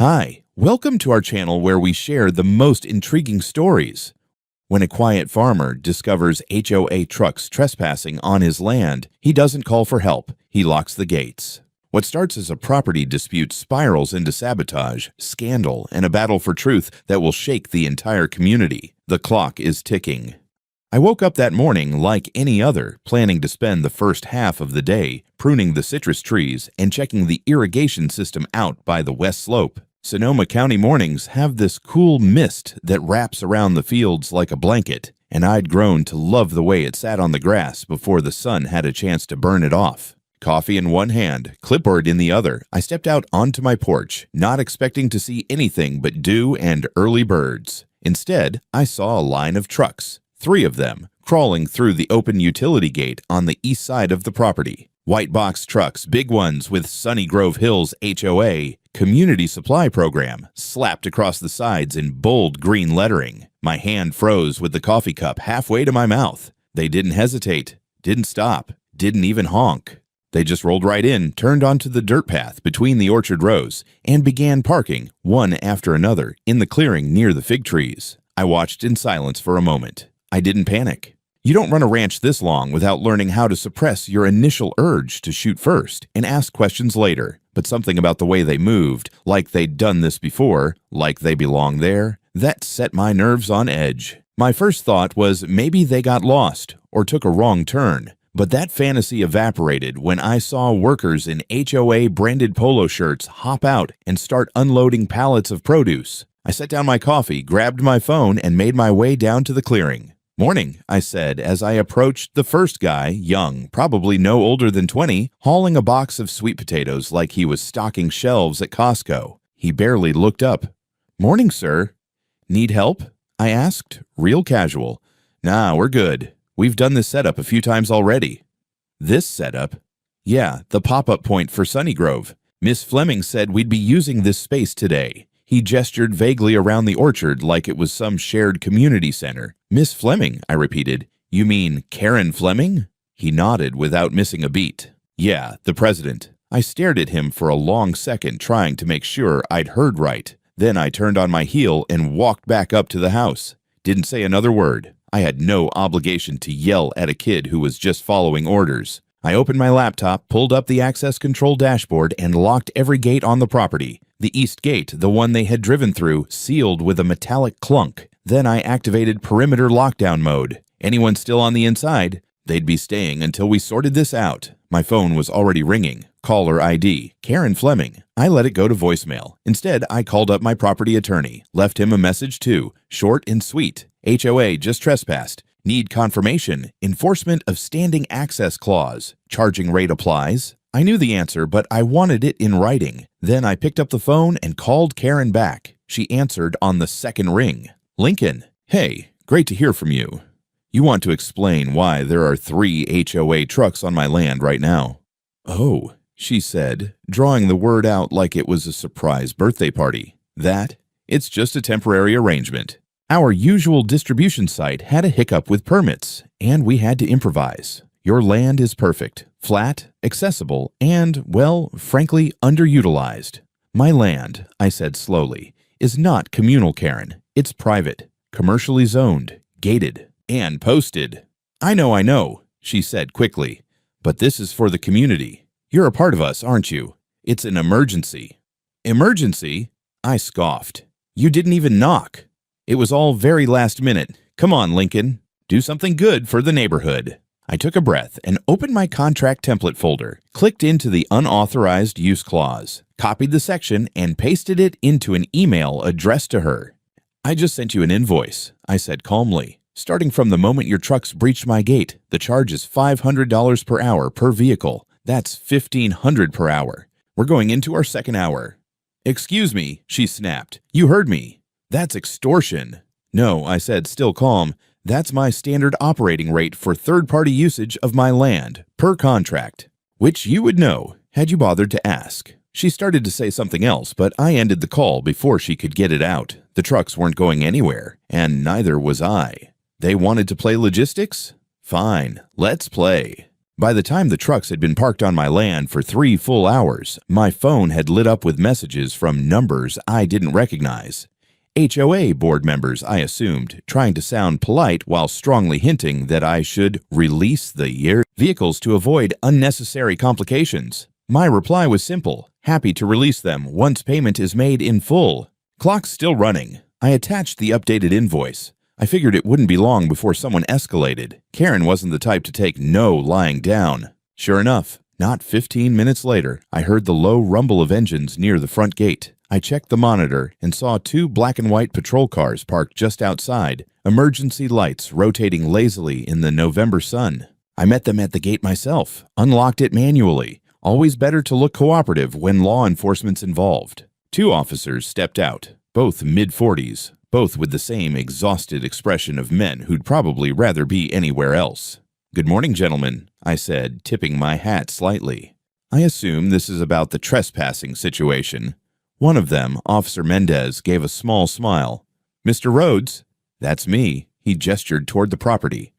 Hi, welcome to our channel where we share the most intriguing stories. When a quiet farmer discovers HOA trucks trespassing on his land, he doesn't call for help, he locks the gates. What starts as a property dispute spirals into sabotage, scandal, and a battle for truth that will shake the entire community. The clock is ticking. I woke up that morning like any other, planning to spend the first half of the day pruning the citrus trees and checking the irrigation system out by the west slope. Sonoma County mornings have this cool mist that wraps around the fields like a blanket, and I'd grown to love the way it sat on the grass before the sun had a chance to burn it off. Coffee in one hand, clipboard in the other, I stepped out onto my porch, not expecting to see anything but dew and early birds. Instead, I saw a line of trucks. 3 of them, crawling through the open utility gate on the east side of the property. White box trucks, big ones with Sunny Grove Hills HOA Community Supply Program, slapped across the sides in bold green lettering. My hand froze with the coffee cup halfway to my mouth. They didn't hesitate, didn't stop, didn't even honk. They just rolled right in, turned onto the dirt path between the orchard rows, and began parking, one after another, in the clearing near the fig trees. I watched in silence for a moment. I didn't panic. You don't run a ranch this long without learning how to suppress your initial urge to shoot first and ask questions later. But something about the way they moved, like they'd done this before, like they belong there, that set my nerves on edge. My first thought was maybe they got lost or took a wrong turn. But that fantasy evaporated when I saw workers in HOA branded polo shirts hop out and start unloading pallets of produce. I set down my coffee, grabbed my phone, and made my way down to the clearing. "Morning," I said as I approached the first guy, young, probably no older than 20, hauling a box of sweet potatoes like he was stocking shelves at Costco. He barely looked up. "Morning, sir." "Need help?" I asked, real casual. "Nah, we're good. We've done this setup a few times already." "This setup?" "Yeah, the pop-up point for Sunny Grove. Miss Fleming said we'd be using this space today." He gestured vaguely around the orchard like it was some shared community center. "Miss Fleming," I repeated. "You mean Karen Fleming?" He nodded without missing a beat. "Yeah, the president." I stared at him for a long second, trying to make sure I'd heard right. Then I turned on my heel and walked back up to the house. Didn't say another word. I had no obligation to yell at a kid who was just following orders. I opened my laptop, pulled up the access control dashboard, and locked every gate on the property. The east gate, the one they had driven through, sealed with a metallic clunk. Then I activated perimeter lockdown mode. Anyone still on the inside? They'd be staying until we sorted this out. My phone was already ringing. Caller ID, Karen Fleming. I let it go to voicemail. Instead, I called up my property attorney. Left him a message too, short and sweet. HOA just trespassed. Need confirmation. Enforcement of standing access clause. Charging rate applies. I knew the answer, but I wanted it in writing. Then I picked up the phone and called Karen back. She answered on the second ring. "Lincoln, hey, great to hear from you. You want to explain why there are 3 HOA trucks on my land right now." "Oh," she said, drawing the word out like it was a surprise birthday party. It's just a temporary arrangement. Our usual distribution site had a hiccup with permits, and we had to improvise. Your land is perfect, flat, accessible, and, well, frankly, underutilized. My land," I said slowly, "is not communal, Karen. It's private, commercially zoned, gated, and posted." I know," she said quickly, "but this is for the community. You're a part of us, aren't you? It's an emergency." "Emergency?" I scoffed. "You didn't even knock." "It was all very last minute. Come on, Lincoln. Do something good for the neighborhood." I took a breath and opened my contract template folder, clicked into the unauthorized use clause, copied the section, and pasted it into an email addressed to her. "I just sent you an invoice," I said calmly. "Starting from the moment your trucks breached my gate, the charge is $500 per hour per vehicle. That's $1,500 per hour. We're going into our second hour." "Excuse me," she snapped. "You heard me. That's extortion." "No," I said, still calm. "That's my standard operating rate for third-party usage of my land, per contract." "Which you would know, had you bothered to ask." She started to say something else, but I ended the call before she could get it out. The trucks weren't going anywhere, and neither was I. They wanted to play logistics? Fine, let's play. By the time the trucks had been parked on my land for 3 full hours, my phone had lit up with messages from numbers I didn't recognize. HOA board members, I assumed, trying to sound polite while strongly hinting that I should release the vehicles to avoid unnecessary complications. My reply was simple: happy to release them once payment is made in full. Clock's still running. I attached the updated invoice. I figured it wouldn't be long before someone escalated. Karen wasn't the type to take no lying down. Sure enough, not 15 minutes later, I heard the low rumble of engines near the front gate. I checked the monitor and saw 2 black and white patrol cars parked just outside, emergency lights rotating lazily in the November sun. I met them at the gate myself, unlocked it manually. Always better to look cooperative when law enforcement's involved. 2 officers stepped out, both mid-40s, both with the same exhausted expression of men who'd probably rather be anywhere else. "Good morning, gentlemen," I said, tipping my hat slightly. I assume this is about the trespassing situation. One of them, Officer Mendez, gave a small smile. "Mr. Rhodes?" "That's me." He gestured toward the property.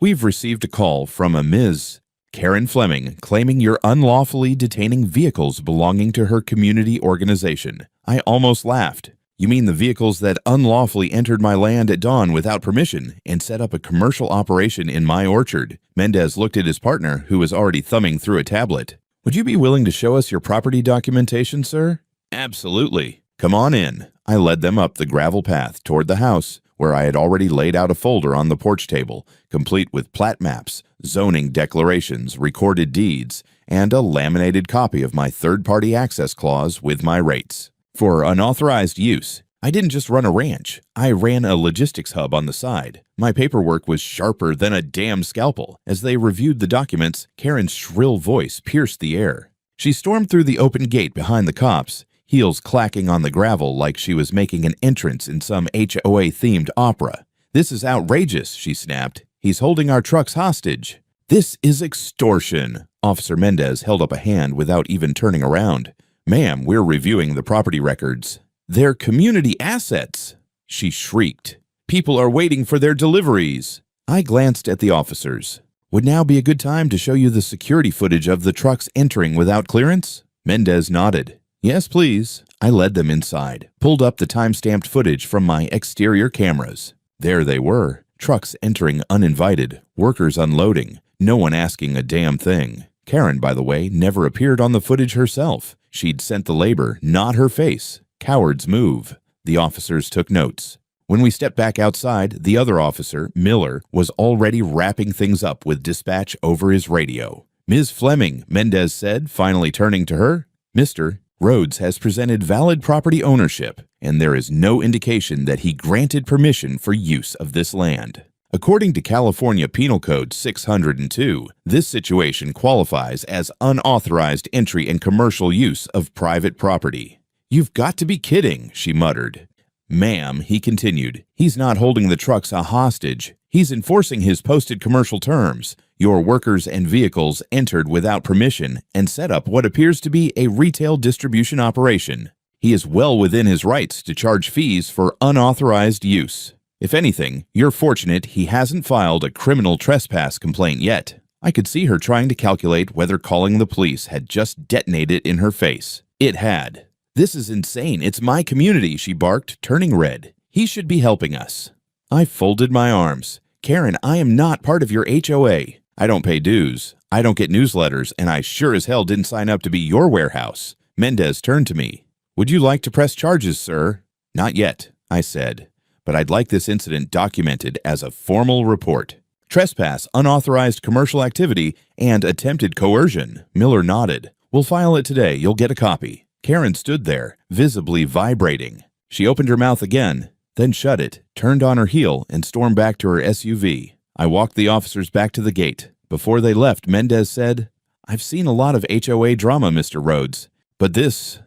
"We've received a call from a Ms. Karen Fleming claiming you're unlawfully detaining vehicles belonging to her community organization." I almost laughed. "You mean the vehicles that unlawfully entered my land at dawn without permission and set up a commercial operation in my orchard?" Mendez looked at his partner, who was already thumbing through a tablet. "Would you be willing to show us your property documentation, sir?" "Absolutely. Come on in." I led them up the gravel path toward the house, where I had already laid out a folder on the porch table, complete with plat maps, zoning declarations, recorded deeds, and a laminated copy of my third-party access clause with my rates. For unauthorized use, I didn't just run a ranch. I ran a logistics hub on the side. My paperwork was sharper than a damn scalpel. As they reviewed the documents, Karen's shrill voice pierced the air. She stormed through the open gate behind the cops, heels clacking on the gravel like she was making an entrance in some HOA-themed opera. "This is outrageous," she snapped. "He's holding our trucks hostage." "This is extortion." Officer Mendez held up a hand without even turning around. "Ma'am, we're reviewing the property records." "They're community assets," she shrieked. "People are waiting for their deliveries." I glanced at the officers. "Would now be a good time to show you the security footage of the trucks entering without clearance?" Mendez nodded. "Yes, please." I led them inside, pulled up the time-stamped footage from my exterior cameras. There they were, trucks entering uninvited, workers unloading, no one asking a damn thing. Karen, by the way, never appeared on the footage herself. She'd sent the labor, not her face. Cowards move. The officers took notes. When we stepped back outside, the other officer, Miller, was already wrapping things up with dispatch over his radio. "Ms. Fleming," Mendez said, finally turning to her. "Mr. Rhodes has presented valid property ownership, and there is no indication that he granted permission for use of this land. According to California Penal Code 602, this situation qualifies as unauthorized entry and commercial use of private property." "You've got to be kidding," she muttered. "Ma'am," he continued, "he's not holding the trucks a hostage. He's enforcing his posted commercial terms. Your workers and vehicles entered without permission and set up what appears to be a retail distribution operation. He is well within his rights to charge fees for unauthorized use. If anything, you're fortunate he hasn't filed a criminal trespass complaint yet." I could see her trying to calculate whether calling the police had just detonated in her face. It had. "This is insane. It's my community," she barked, turning red. "He should be helping us." I folded my arms. "Karen, I am not part of your HOA. I don't pay dues. I don't get newsletters, and I sure as hell didn't sign up to be your warehouse." Mendez turned to me. "Would you like to press charges, sir?" "Not yet," I said, "but I'd like this incident documented as a formal report. Trespass, unauthorized commercial activity, and attempted coercion." Miller nodded. "We'll file it today. You'll get a copy." Karen stood there, visibly vibrating. She opened her mouth again, then shut it, turned on her heel, and stormed back to her SUV. I walked the officers back to the gate. Before they left, Mendez said, "I've seen a lot of HOA drama, Mr. Rhodes, but this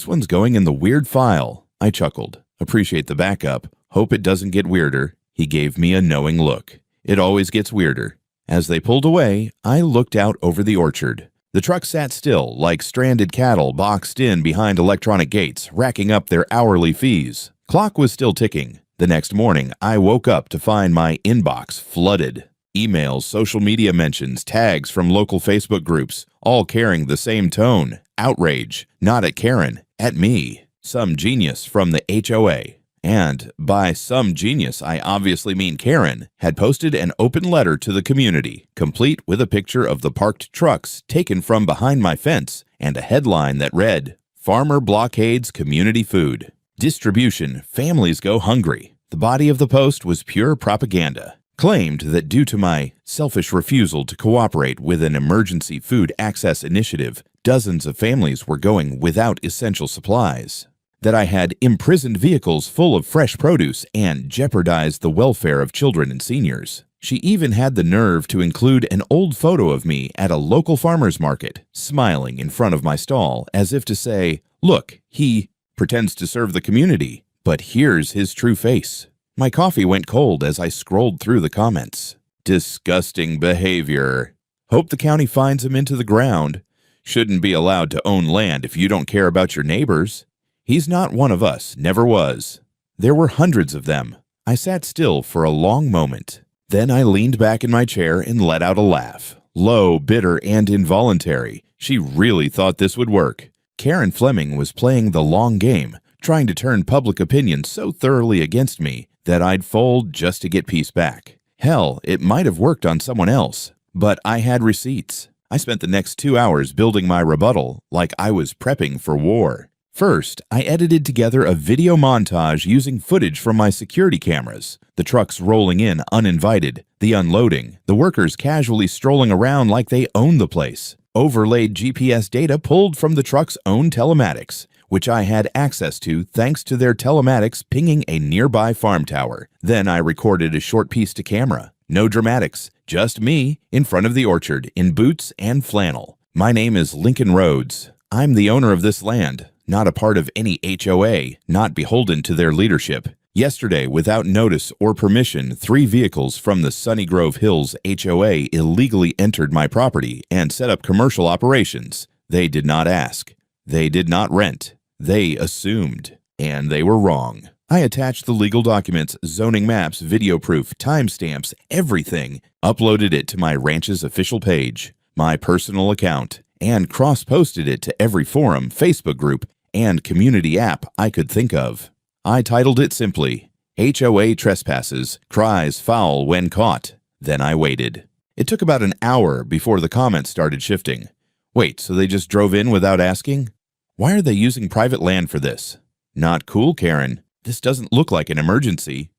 one's going in the weird file." I chuckled. "Appreciate the backup. Hope it doesn't get weirder." He gave me a knowing look. "It always gets weirder." As they pulled away, I looked out over the orchard. The truck sat still, like stranded cattle boxed in behind electronic gates, racking up their hourly fees. Clock was still ticking. The next morning, I woke up to find my inbox flooded. Emails, social media mentions, tags from local Facebook groups, all carrying the same tone. Outrage, not at Karen, at me, some genius from the HOA. And by some genius, I obviously mean Karen, had posted an open letter to the community, complete with a picture of the parked trucks taken from behind my fence and a headline that read, "Farmer blockades community food. Distribution, families go hungry." The body of the post was pure propaganda. Claimed that due to my selfish refusal to cooperate with an emergency food access initiative, dozens of families were going without essential supplies. That I had imprisoned vehicles full of fresh produce and jeopardized the welfare of children and seniors. She even had the nerve to include an old photo of me at a local farmer's market, smiling in front of my stall as if to say, "Look, he pretends to serve the community, but here's his true face." My coffee went cold as I scrolled through the comments. Disgusting behavior. Hope the county fines him into the ground. Shouldn't be allowed to own land if you don't care about your neighbors. He's not one of us, never was. There were hundreds of them. I sat still for a long moment. Then I leaned back in my chair and let out a laugh. Low, bitter, and involuntary. She really thought this would work. Karen Fleming was playing the long game, trying to turn public opinion so thoroughly against me that I'd fold just to get peace back. Hell, it might have worked on someone else, but I had receipts. I spent the next 2 hours building my rebuttal like I was prepping for war. First, I edited together a video montage using footage from my security cameras. The trucks rolling in uninvited, the unloading, the workers casually strolling around like they own the place. Overlaid GPS data pulled from the truck's own telematics, which I had access to thanks to their telematics pinging a nearby farm tower. Then I recorded a short piece to camera. No dramatics, just me in front of the orchard in boots and flannel. My name is Lincoln Rhodes. I'm the owner of this land, not a part of any HOA, not beholden to their leadership. Yesterday, without notice or permission, 3 vehicles from the Sunny Grove Hills HOA illegally entered my property and set up commercial operations. They did not ask. They did not rent. They assumed. And they were wrong. I attached the legal documents, zoning maps, video proof, timestamps, everything, uploaded it to my ranch's official page, my personal account, and cross-posted it to every forum, Facebook group, and community app I could think of. I titled it simply, HOA Trespasses, Cries Foul When Caught. Then I waited. It took about an hour before the comments started shifting. Wait, so they just drove in without asking? Why are they using private land for this? Not cool, Karen. This doesn't look like an emergency.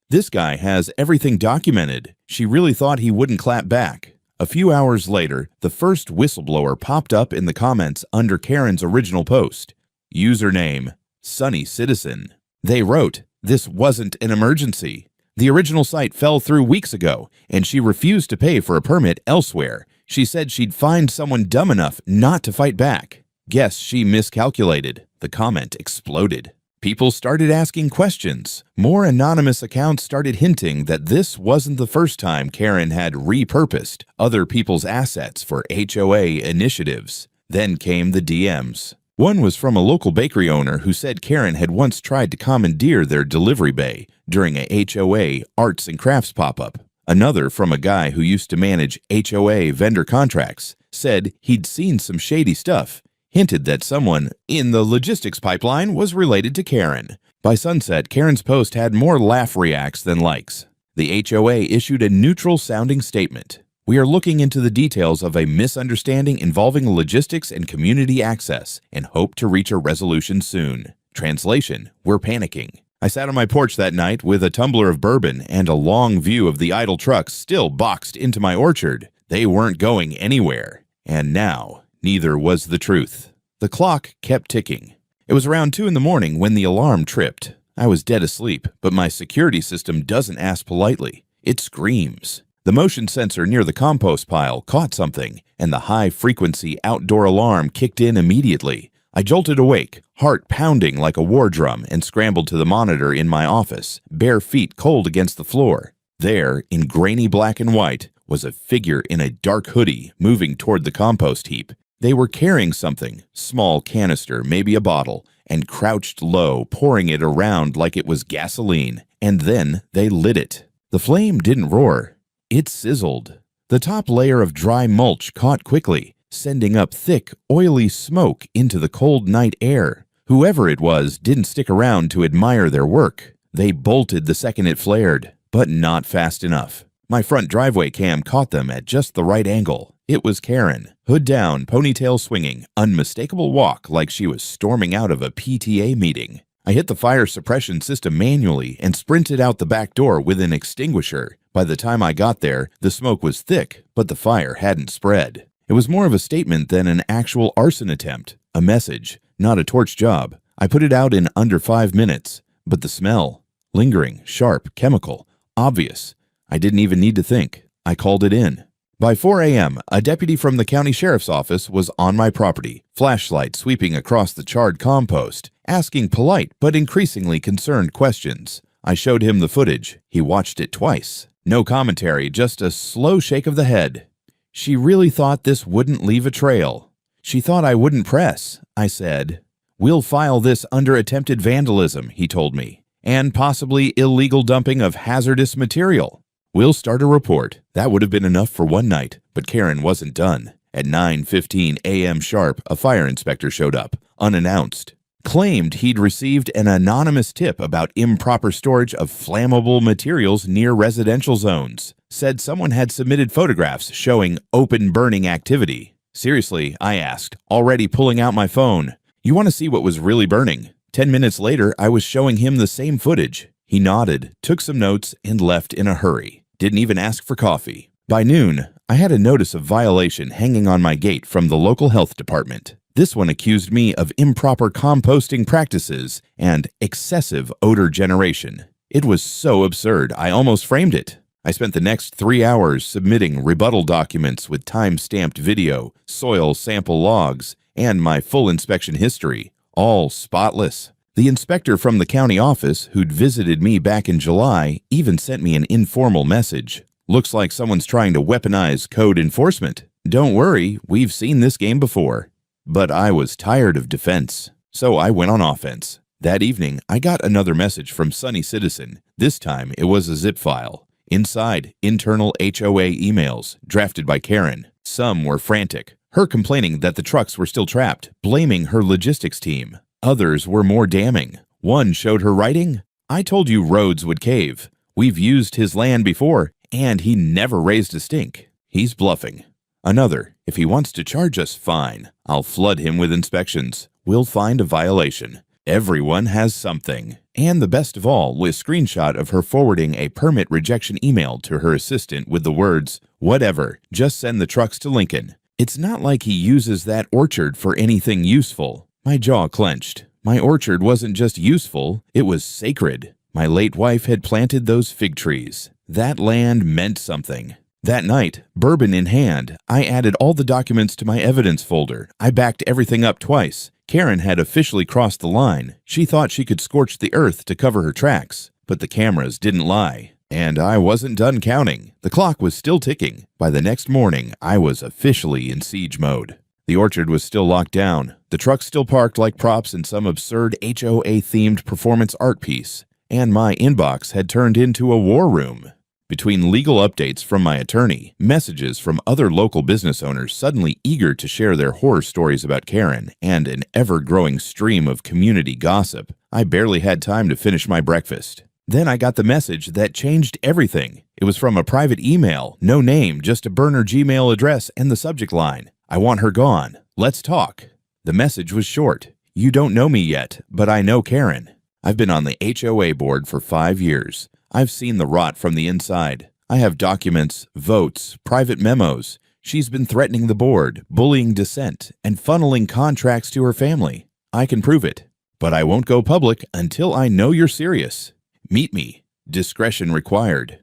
This guy has everything documented. She really thought he wouldn't clap back. A few hours later, the first whistleblower popped up in the comments under Karen's original post. Username, Sunny Citizen. They wrote, "This wasn't an emergency. The original site fell through weeks ago, and she refused to pay for a permit elsewhere. She said she'd find someone dumb enough not to fight back. Guess she miscalculated." The comment exploded. People started asking questions. More anonymous accounts started hinting that this wasn't the first time Karen had repurposed other people's assets for HOA initiatives. Then came the DMs. One was from a local bakery owner who said Karen had once tried to commandeer their delivery bay during a HOA arts and crafts pop-up. Another from a guy who used to manage HOA vendor contracts said he'd seen some shady stuff, hinted that someone in the logistics pipeline was related to Karen. By sunset, Karen's post had more laugh reacts than likes. The HOA issued a neutral-sounding statement. "We are looking into the details of a misunderstanding involving logistics and community access and hope to reach a resolution soon. Translation, we're panicking." I sat on my porch that night with a tumbler of bourbon and a long view of the idle trucks still boxed into my orchard. They weren't going anywhere. And now, neither was the truth. The clock kept ticking. It was around 2 in the morning when the alarm tripped. I was dead asleep, but my security system doesn't ask politely. It screams. The motion sensor near the compost pile caught something, and the high-frequency outdoor alarm kicked in immediately. I jolted awake, heart pounding like a war drum, and scrambled to the monitor in my office, bare feet cold against the floor. There, in grainy black and white, was a figure in a dark hoodie moving toward the compost heap. They were carrying something, small canister, maybe a bottle, and crouched low, pouring it around like it was gasoline, and then they lit it. The flame didn't roar. It sizzled. The top layer of dry mulch caught quickly, sending up thick, oily smoke into the cold night air. Whoever it was didn't stick around to admire their work. They bolted the second it flared, but not fast enough. My front driveway cam caught them at just the right angle. It was Karen, hood down, ponytail swinging, unmistakable walk like she was storming out of a PTA meeting. I hit the fire suppression system manually and sprinted out the back door with an extinguisher. By the time I got there, the smoke was thick, but the fire hadn't spread. It was more of a statement than an actual arson attempt, a message, not a torch job. I put it out in under 5 minutes, but the smell, lingering, sharp, chemical, obvious. I didn't even need to think. I called it in. By 4 a.m., a deputy from the county sheriff's office was on my property, flashlight sweeping across the charred compost, asking polite but increasingly concerned questions. I showed him the footage. He watched it twice. No commentary, just a slow shake of the head. She really thought this wouldn't leave a trail. She thought I wouldn't press. I said, "We'll file this under attempted vandalism," he told me, "and possibly illegal dumping of hazardous material. We'll start a report." That would have been enough for one night, but Karen wasn't done. At 9:15 a.m. sharp, a fire inspector showed up, unannounced. Claimed he'd received an anonymous tip about improper storage of flammable materials near residential zones. Said someone had submitted photographs showing open burning activity. Seriously, I asked, already pulling out my phone. You want to see what was really burning? 10 minutes later, I was showing him the same footage. He nodded, took some notes, and left in a hurry. Didn't even ask for coffee. By noon, I had a notice of violation hanging on my gate from the local health department. This one accused me of improper composting practices and excessive odor generation. It was so absurd, I almost framed it. I spent the next 3 hours submitting rebuttal documents with time-stamped video, soil sample logs, and my full inspection history, all spotless. The inspector from the county office, who'd visited me back in July, even sent me an informal message. "Looks like someone's trying to weaponize code enforcement. Don't worry, we've seen this game before." But I was tired of defense, so I went on offense. That evening, I got another message from Sunny Citizen. This time, it was a zip file. Inside, internal HOA emails, drafted by Karen. Some were frantic, her complaining that the trucks were still trapped, blaming her logistics team. Others were more damning. One showed her writing, "I told you roads would cave. We've used his land before, and he never raised a stink. He's bluffing." Another, "If he wants to charge us, fine. I'll flood him with inspections. We'll find a violation. Everyone has something." And the best of all was a screenshot of her forwarding a permit rejection email to her assistant with the words, "Whatever, just send the trucks to Lincoln." It's not like he uses that orchard for anything useful. My jaw clenched. My orchard wasn't just useful, it was sacred. My late wife had planted those fig trees. That land meant something. That night, bourbon in hand, I added all the documents to my evidence folder. I backed everything up twice. Karen had officially crossed the line. She thought she could scorch the earth to cover her tracks, but the cameras didn't lie. And I wasn't done counting. The clock was still ticking. By the next morning, I was officially in siege mode. The orchard was still locked down. The trucks still parked like props in some absurd HOA-themed performance art piece. And my inbox had turned into a war room. Between legal updates from my attorney, messages from other local business owners suddenly eager to share their horror stories about Karen, and an ever-growing stream of community gossip, I barely had time to finish my breakfast. Then I got the message that changed everything. It was from a private email, no name, just a burner Gmail address and the subject line. "I want her gone. Let's talk." The message was short. "You don't know me yet, but I know Karen. I've been on the HOA board for 5 years. I've seen the rot from the inside. I have documents, votes, private memos. She's been threatening the board, bullying dissent, and funneling contracts to her family. I can prove it. But I won't go public until I know you're serious. Meet me. Discretion required."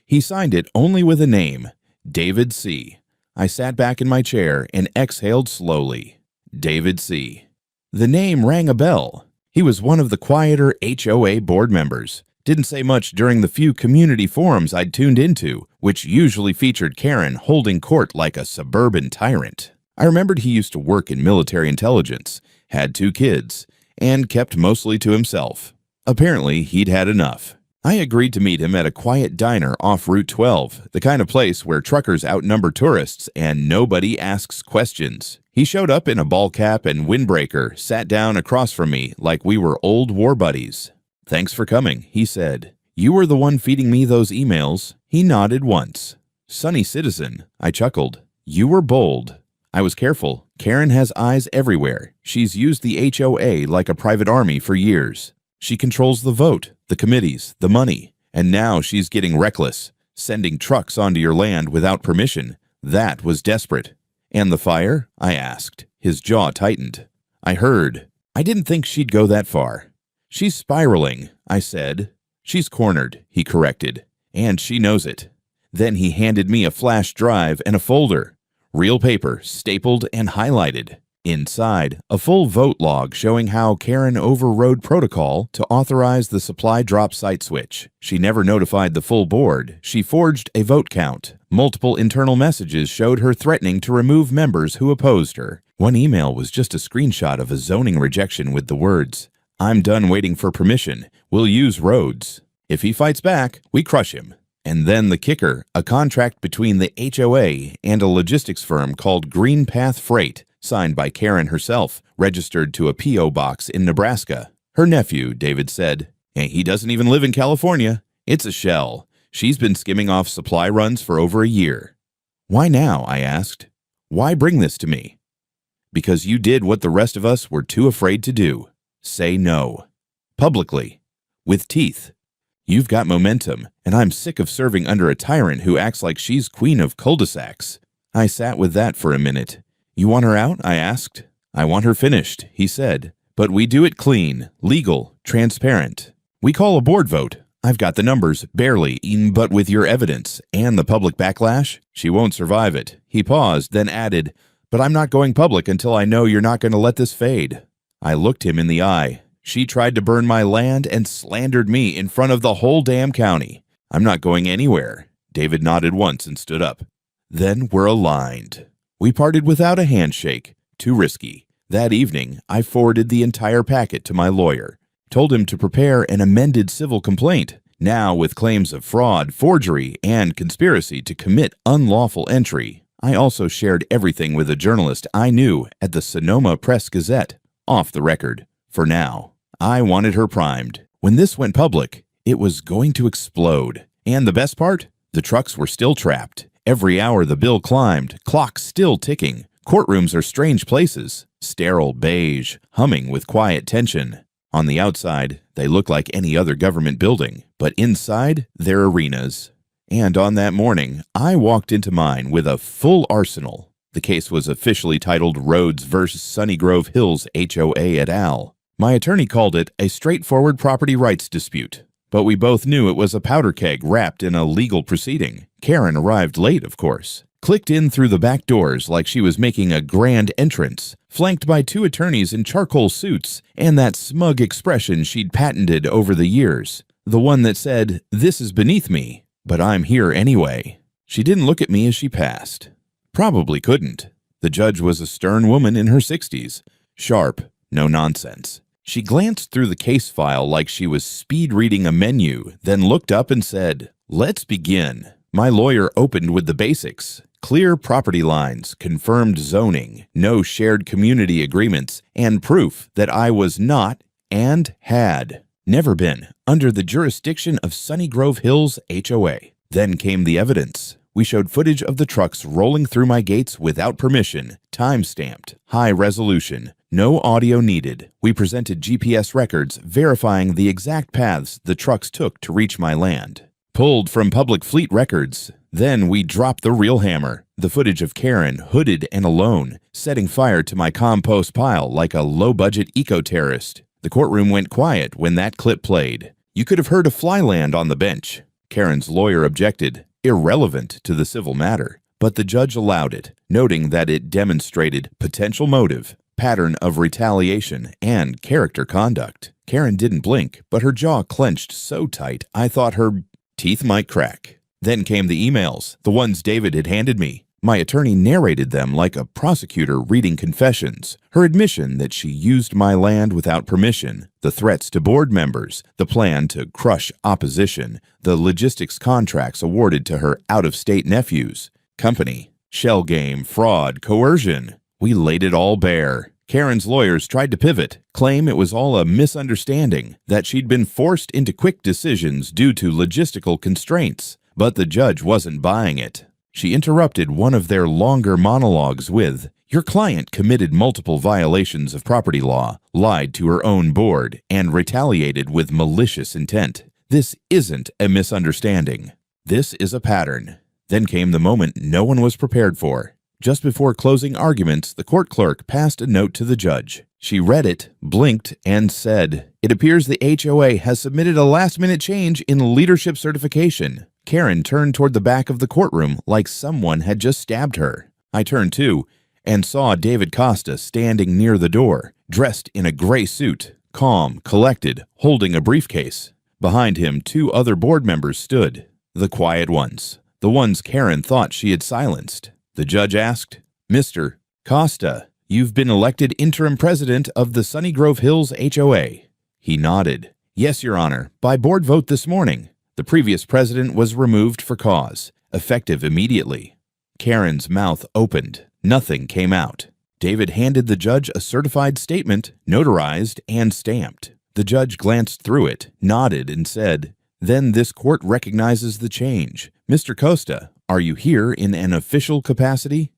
He signed it only with a name, David C. I sat back in my chair and exhaled slowly. David C. The name rang a bell. He was one of the quieter HOA board members. Didn't say much during the few community forums I'd tuned into, which usually featured Karen holding court like a suburban tyrant. I remembered he used to work in military intelligence, had 2 kids, and kept mostly to himself. Apparently, he'd had enough. I agreed to meet him at a quiet diner off Route 12, the kind of place where truckers outnumber tourists and nobody asks questions. He showed up in a ball cap and windbreaker, sat down across from me like we were old war buddies. "Thanks for coming," he said. "You were the one feeding me those emails." He nodded once. "Sunny citizen," I chuckled. "You were bold." I was careful. Karen has eyes everywhere. She's used the HOA like a private army for years. She controls the vote, the committees, the money, and now she's getting reckless, sending trucks onto your land without permission. That was desperate. "And the fire?" I asked. His jaw tightened. "I heard. I didn't think she'd go that far." "She's spiraling," I said. "She's cornered," he corrected. "And she knows it." Then he handed me a flash drive and a folder. Real paper, stapled and highlighted. Inside, a full vote log showing how Karen overrode protocol to authorize the supply drop site switch. She never notified the full board. She forged a vote count. Multiple internal messages showed her threatening to remove members who opposed her. One email was just a screenshot of a zoning rejection with the words, "I'm done waiting for permission. We'll use roads. If he fights back, we crush him." And then the kicker, a contract between the HOA and a logistics firm called Green Path Freight, signed by Karen herself, registered to a P.O. box in Nebraska. Her nephew, David said. He doesn't even live in California. It's a shell. She's been skimming off supply runs for over a year. "Why now?" I asked. "Why bring this to me?" "Because you did what the rest of us were too afraid to do. Say no. Publicly. With teeth. You've got momentum, and I'm sick of serving under a tyrant who acts like she's queen of cul-de-sacs." I sat with that for a minute. "You want her out?" I asked. "I want her finished," he said. "But we do it clean, legal, transparent. We call a board vote. I've got the numbers, barely, but with your evidence and the public backlash, she won't survive it." He paused, then added, "But I'm not going public until I know you're not going to let this fade." I looked him in the eye. "She tried to burn my land and slandered me in front of the whole damn county. I'm not going anywhere." David nodded once and stood up. "Then we're aligned." We parted without a handshake. Too risky. That evening, I forwarded the entire packet to my lawyer. Told him to prepare an amended civil complaint, now with claims of fraud, forgery, and conspiracy to commit unlawful entry. I also shared everything with a journalist I knew at the Sonoma Press-Gazette. Off the record. For now. I wanted her primed. When this went public, it was going to explode. And the best part? The trucks were still trapped. Every hour the bill climbed, clocks still ticking. Courtrooms are strange places, sterile beige, humming with quiet tension. On the outside, they look like any other government building, but inside, they're arenas. And on that morning, I walked into mine with a full arsenal. The case was officially titled Rhodes vs. Sunny Grove Hills HOA et al. My attorney called it a straightforward property rights dispute, but we both knew it was a powder keg wrapped in a legal proceeding. Karen arrived late, of course. Clicked in through the back doors like she was making a grand entrance, flanked by two attorneys in charcoal suits and that smug expression she'd patented over the years. The one that said, "This is beneath me, but I'm here anyway." She didn't look at me as she passed. Probably couldn't. The judge was a stern woman in her 60s. Sharp, no nonsense. She glanced through the case file like she was speed reading a menu, then looked up and said, "Let's begin." My lawyer opened with the basics. Clear property lines, confirmed zoning, no shared community agreements, and proof that I was not and had never been under the jurisdiction of Sunny Grove Hills HOA. Then came the evidence. We showed footage of the trucks rolling through my gates without permission, time-stamped, high resolution, no audio needed. We presented GPS records verifying the exact paths the trucks took to reach my land. Pulled from public fleet records. Then we dropped the real hammer, the footage of Karen, hooded and alone, setting fire to my compost pile like a low-budget eco-terrorist. The courtroom went quiet when that clip played. You could have heard a fly land on the bench. Karen's lawyer objected, irrelevant to the civil matter, but the judge allowed it, noting that it demonstrated potential motive, pattern of retaliation, and character conduct. Karen didn't blink, but her jaw clenched so tight I thought her teeth might crack. Then came the emails, the ones David had handed me. My attorney narrated them like a prosecutor reading confessions. Her admission that she used my land without permission, the threats to board members, the plan to crush opposition, the logistics contracts awarded to her out-of-state nephews, company, shell game, fraud, coercion. We laid it all bare. Karen's lawyers tried to pivot, claim it was all a misunderstanding, that she'd been forced into quick decisions due to logistical constraints. But the judge wasn't buying it. She interrupted one of their longer monologues with, "Your client committed multiple violations of property law, lied to her own board, and retaliated with malicious intent. This isn't a misunderstanding. This is a pattern." Then came the moment no one was prepared for. Just before closing arguments, the court clerk passed a note to the judge. She read it, blinked, and said, "It appears the HOA has submitted a last-minute change in leadership certification." Karen turned toward the back of the courtroom like someone had just stabbed her. I turned too and saw David Costa standing near the door, dressed in a gray suit, calm, collected, holding a briefcase. Behind him, 2 other board members stood, the quiet ones, the ones Karen thought she had silenced. The judge asked, "Mr. Costa, you've been elected interim president of the Sunny Grove Hills HOA." He nodded. "Yes, Your Honor, by board vote this morning. The previous president was removed for cause, effective immediately." Karen's mouth opened. Nothing came out. David handed the judge a certified statement, notarized and stamped. The judge glanced through it, nodded, and said, "Then this court recognizes the change. Mr. Costa, are you here in an official capacity?"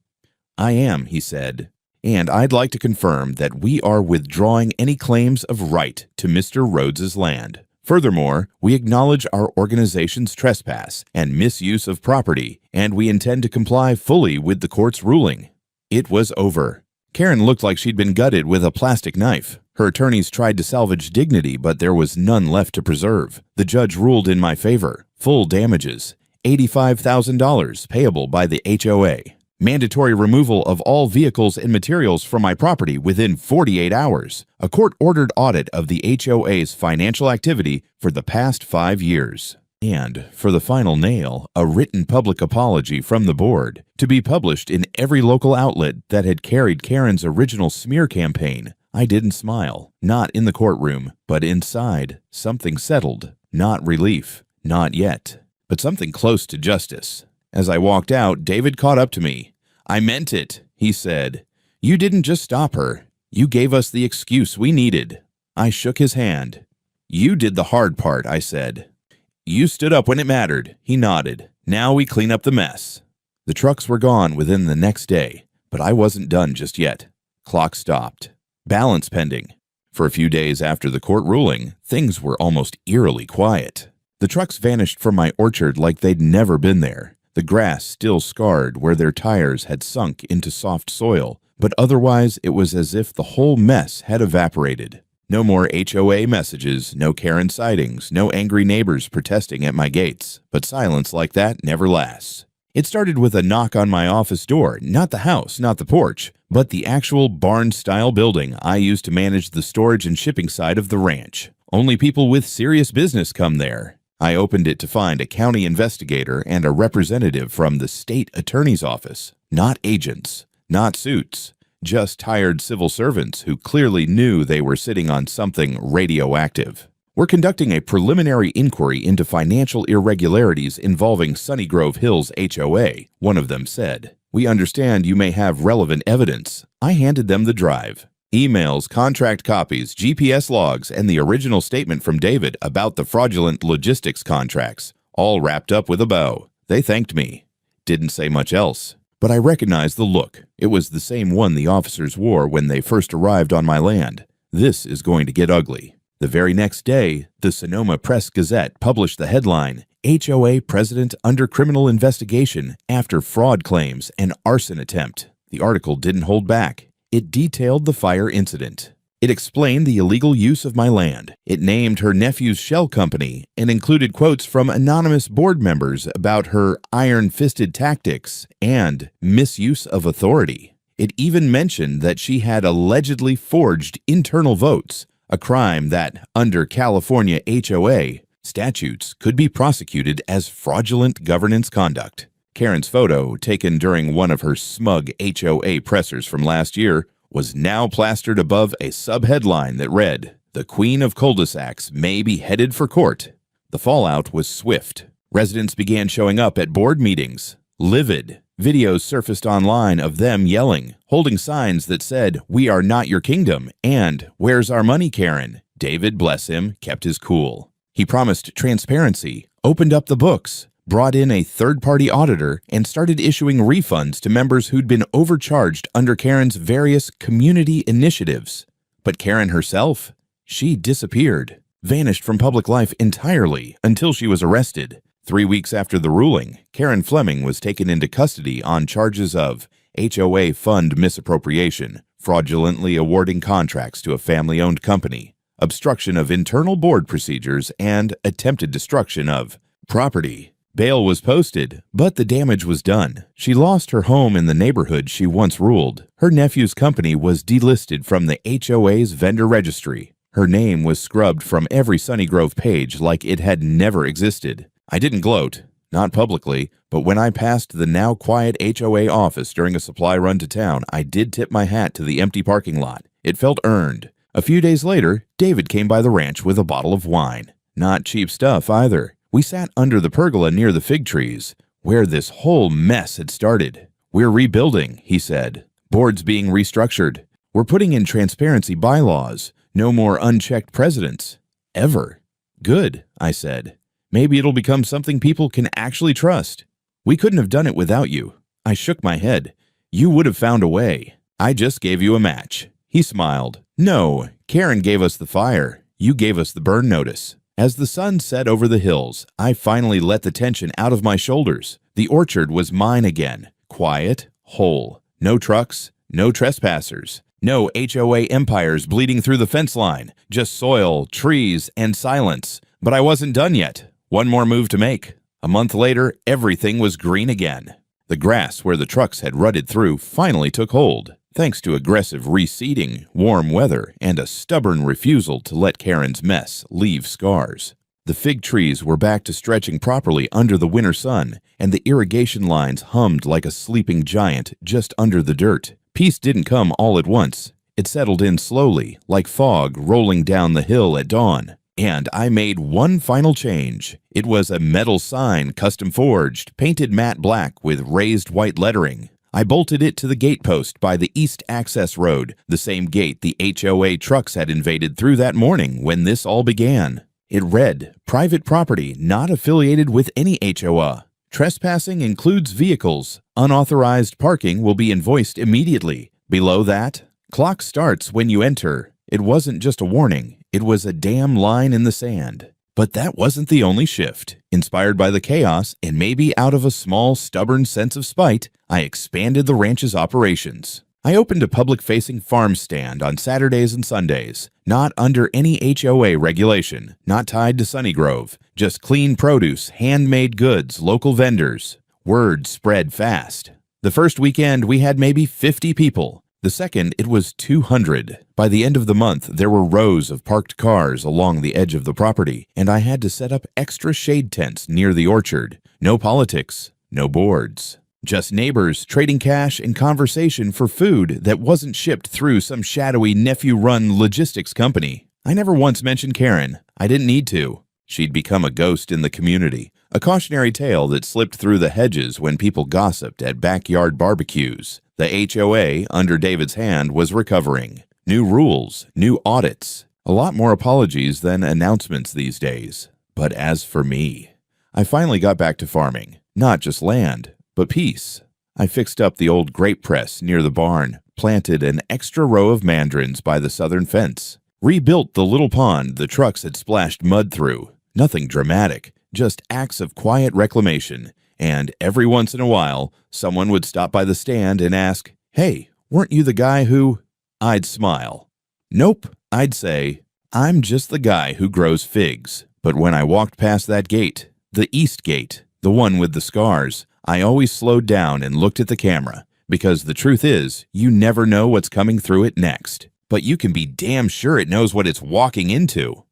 "I am," he said. "And I'd like to confirm that we are withdrawing any claims of right to Mr. Rhodes's land. Furthermore, we acknowledge our organization's trespass and misuse of property, and we intend to comply fully with the court's ruling." It was over. Karen looked like she'd been gutted with a plastic knife. Her attorneys tried to salvage dignity, but there was none left to preserve. The judge ruled in my favor. Full damages, $85,000 payable by the HOA. Mandatory removal of all vehicles and materials from my property within 48 hours. A court-ordered audit of the HOA's financial activity for the past 5 years. And, for the final nail, a written public apology from the board, to be published in every local outlet that had carried Karen's original smear campaign. I didn't smile. Not in the courtroom, but inside. Something settled. Not relief. Not yet. But something close to justice. As I walked out, David caught up to me. "I meant it," he said. "You didn't just stop her. You gave us the excuse we needed." I shook his hand. "You did the hard part," I said. "You stood up when it mattered," he nodded. "Now we clean up the mess." The trucks were gone within the next day, but I wasn't done just yet. Clock stopped. Balance pending. For a few days after the court ruling, things were almost eerily quiet. The trucks vanished from my orchard like they'd never been there. The grass still scarred where their tires had sunk into soft soil, but otherwise it was as if the whole mess had evaporated. No more HOA messages, no Karen sightings, no angry neighbors protesting at my gates. But silence like that never lasts. It started with a knock on my office door, not the house, not the porch, but the actual barn-style building I used to manage the storage and shipping side of the ranch. Only people with serious business come there. I opened it to find a county investigator and a representative from the state attorney's office. Not agents, not suits, just tired civil servants who clearly knew they were sitting on something radioactive. "We're conducting a preliminary inquiry into financial irregularities involving Sunny Grove Hills HOA," one of them said. "We understand you may have relevant evidence." I handed them the drive. Emails, contract copies, GPS logs, and the original statement from David about the fraudulent logistics contracts, all wrapped up with a bow. They thanked me. Didn't say much else. But I recognized the look. It was the same one the officers wore when they first arrived on my land. This is going to get ugly. The very next day, the Sonoma Press-Gazette published the headline, "HOA President Under Criminal Investigation After Fraud Claims and Arson Attempt." The article didn't hold back. It detailed the fire incident. It explained the illegal use of my land. It named her nephew's shell company and included quotes from anonymous board members about her iron-fisted tactics and misuse of authority. It even mentioned that she had allegedly forged internal votes, a crime that, under California HOA statutes, could be prosecuted as fraudulent governance conduct. Karen's photo, taken during one of her smug HOA pressers from last year, was now plastered above a subheadline that read, "The Queen of Cul-de-sacs may be headed for court." The fallout was swift. Residents began showing up at board meetings, livid. Videos surfaced online of them yelling, holding signs that said, "We are not your kingdom," and "Where's our money, Karen?" David, bless him, kept his cool. He promised transparency, opened up the books, brought in a third-party auditor, and started issuing refunds to members who'd been overcharged under Karen's various community initiatives. But Karen herself? She disappeared, vanished from public life entirely until she was arrested. 3 weeks after the ruling, Karen Fleming was taken into custody on charges of HOA fund misappropriation, fraudulently awarding contracts to a family-owned company, obstruction of internal board procedures, and attempted destruction of property. Bail was posted, but the damage was done. She lost her home in the neighborhood she once ruled. Her nephew's company was delisted from the HOA's vendor registry. Her name was scrubbed from every Sunny Grove page like it had never existed. I didn't gloat, not publicly, but when I passed the now quiet HOA office during a supply run to town, I did tip my hat to the empty parking lot. It felt earned. A few days later, David came by the ranch with a bottle of wine. Not cheap stuff either. We sat under the pergola near the fig trees, where this whole mess had started. "We're rebuilding," he said. "Boards being restructured. We're putting in transparency bylaws. No more unchecked presidents. Ever." "Good," I said. "Maybe it'll become something people can actually trust." "We couldn't have done it without you." I shook my head. "You would have found a way. I just gave you a match." He smiled. "No, Karen gave us the fire. You gave us the burn notice." As the sun set over the hills, I finally let the tension out of my shoulders. The orchard was mine again. Quiet, whole. No trucks, no trespassers. No HOA empires bleeding through the fence line. Just soil, trees, and silence. But I wasn't done yet. One more move to make. A month later, everything was green again. The grass where the trucks had rutted through finally took hold, thanks to aggressive reseeding, warm weather, and a stubborn refusal to let Karen's mess leave scars. The fig trees were back to stretching properly under the winter sun, and the irrigation lines hummed like a sleeping giant just under the dirt. Peace didn't come all at once. It settled in slowly, like fog rolling down the hill at dawn. And I made one final change. It was a metal sign, custom forged, painted matte black with raised white lettering. I bolted it to the gatepost by the east access road, the same gate the HOA trucks had invaded through that morning when this all began. It read, "Private property not affiliated with any HOA. Trespassing includes vehicles. Unauthorized parking will be invoiced immediately." Below that, "Clock starts when you enter." It wasn't just a warning. It was a damn line in the sand. But that wasn't the only shift. Inspired by the chaos, and maybe out of a small, stubborn sense of spite, I expanded the ranch's operations. I opened a public-facing farm stand on Saturdays and Sundays, not under any HOA regulation, not tied to Sunny Grove, just clean produce, handmade goods, local vendors. Word spread fast. The first weekend, we had maybe 50 people. The second, it was 200. By the end of the month, there were rows of parked cars along the edge of the property, and I had to set up extra shade tents near the orchard. No politics, no boards. Just neighbors trading cash and conversation for food that wasn't shipped through some shadowy nephew-run logistics company. I never once mentioned Karen. I didn't need to. She'd become a ghost in the community, a cautionary tale that slipped through the hedges when people gossiped at backyard barbecues. The HOA, under David's hand, was recovering. New rules, new audits, a lot more apologies than announcements these days. But as for me, I finally got back to farming. Not just land, but peace. I fixed up the old grape press near the barn, planted an extra row of mandarins by the southern fence, rebuilt the little pond the trucks had splashed mud through. Nothing dramatic, just acts of quiet reclamation. And every once in a while, someone would stop by the stand and ask, "Hey, weren't you the guy who—" I'd smile. "Nope," I'd say, "I'm just the guy who grows figs." But when I walked past that gate, the east gate, the one with the scars, I always slowed down and looked at the camera, because the truth is, you never know what's coming through it next. But you can be damn sure it knows what it's walking into.